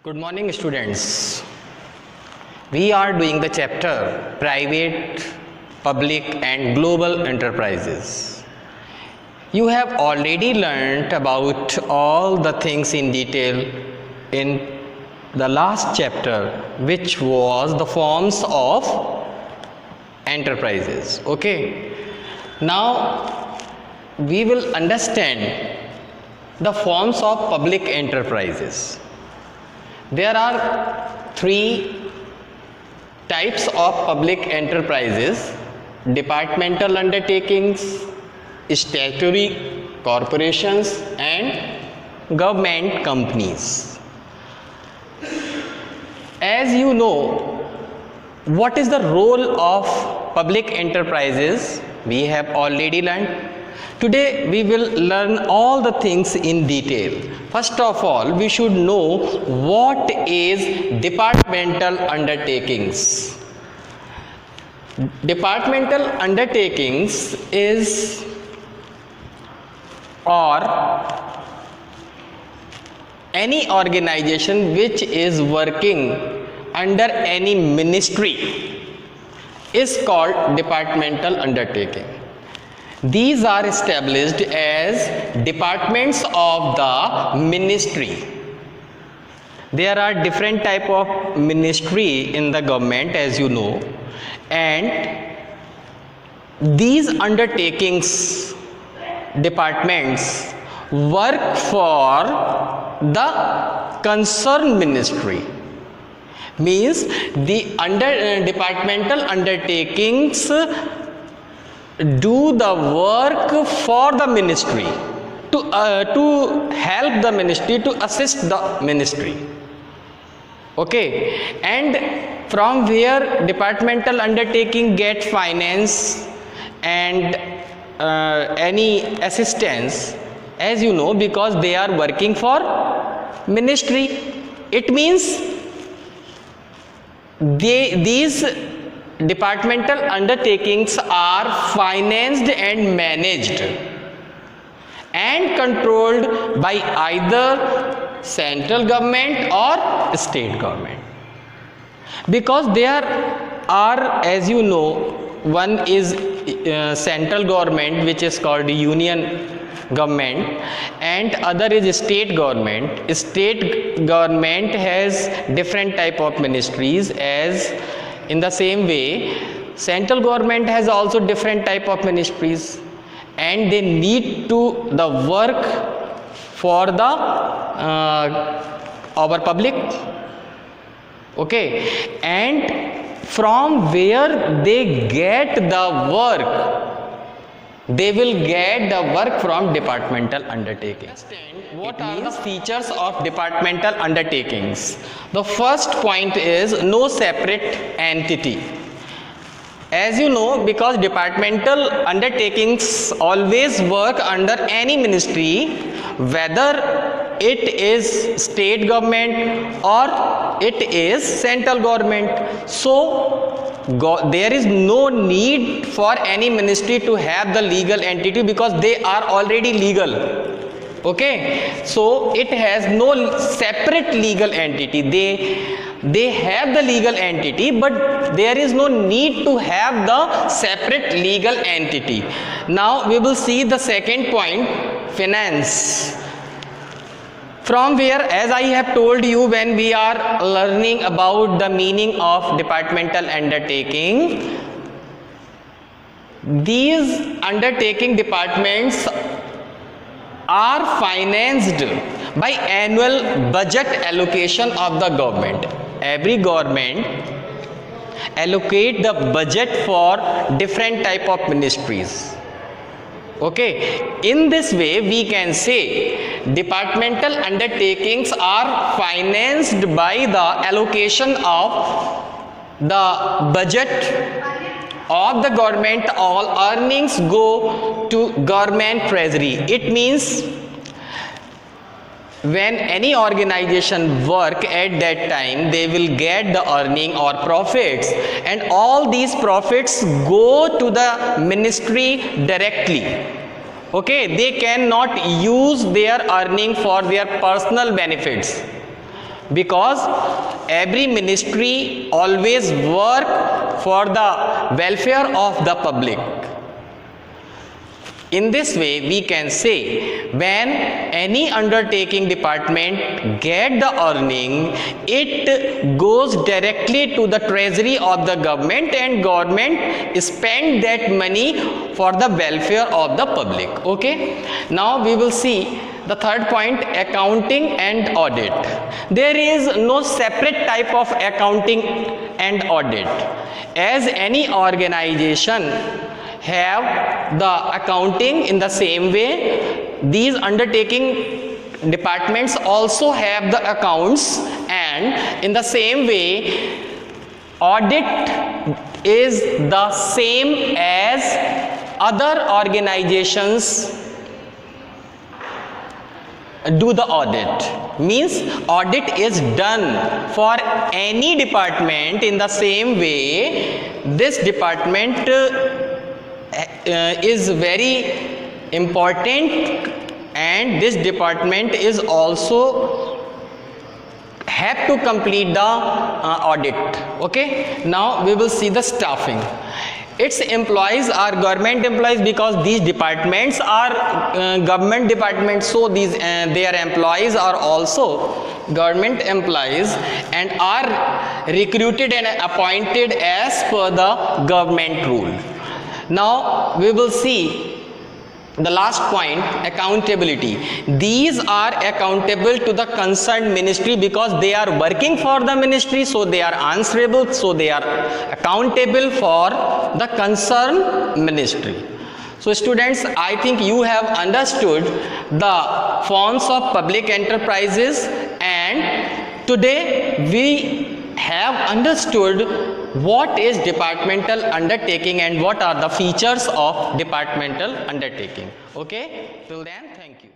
Good morning, students. We are doing the chapter Private, Public and Global Enterprises. You have already learnt about all the things in detail in the last chapter, which was the forms of enterprises. Okay. Now we will understand the forms of public enterprises. There are three types of public enterprises: departmental undertakings, statutory corporations and government companies. As you know, what is the role of public enterprises? We have already learned. Today we will learn all the things in detail. First of all, we should know what is departmental undertakings. Departmental undertakings is or any organization which is working under any ministry is called departmental undertaking. These are established as departments of the ministry. There are different type of ministry in the government, as you know, and these undertakings, departments, work for the concerned ministry. Means the departmental undertakings do the work for the ministry, to help the ministry, to assist the ministry. Okay, and from where departmental undertaking get finance and any assistance, as you know, because they are working for ministry. It means these departmental undertakings are financed and managed and controlled by either central government or state government, because there are, as you know, one is central government, which is called union government, and other is state government. State government has different type of ministries. As in the same way, central government has also different type of ministries, and they need to the work for the our public. Okay, and from where they get the work, they will get the work from departmental undertakings. What are the features of departmental undertakings? The first point is no separate entity. As you know, because departmental undertakings always work under any ministry, whether it is state government or it is central government. So there is no need for any ministry to have the legal entity, because they are already legal. Okay, so it has no separate legal entity. They have the legal entity, but there is no need to have the separate legal entity. Now we will see the second point, finance. From where, as I have told you when we are learning about the meaning of departmental undertaking, these undertaking departments are financed by annual budget allocation of the government. Every government allocate the budget for different type of ministries. Okay, in this way we can say departmental undertakings are financed by the allocation of the budget of the government. All earnings go to government treasury. It means when any organization work at that time, they will get the earning or profits, and all these profits go to the ministry directly. Okay, they cannot use their earning for their personal benefits. because every ministry always work for the welfare of the public. In this way, we can say when any undertaking department get the earning, it goes directly to the treasury of the government, and government spend that money for the welfare of the public. Okay. Now we will see the third point, accounting and audit. There is no separate type of accounting and audit, as any organization have the accounting in the same way. These undertaking departments also have the accounts, and in the same way audit is the same as other organizations do the audit. Means audit is done for any department in the same way. This department is very important, and this department is also have to complete the audit. Okay. Now we will see the staffing. Its employees are government employees, because these departments are government departments, so these their employees are also government employees and are recruited and appointed as per the government rule. Now we will see the last point, accountability. These are accountable to the concerned ministry because they are working for the ministry, so they are answerable, so they are accountable for the concerned ministry. So students, I think you have understood the forms of public enterprises, and today we have understood what is departmental undertaking and what are the features of departmental undertaking. Okay, till then, thank you.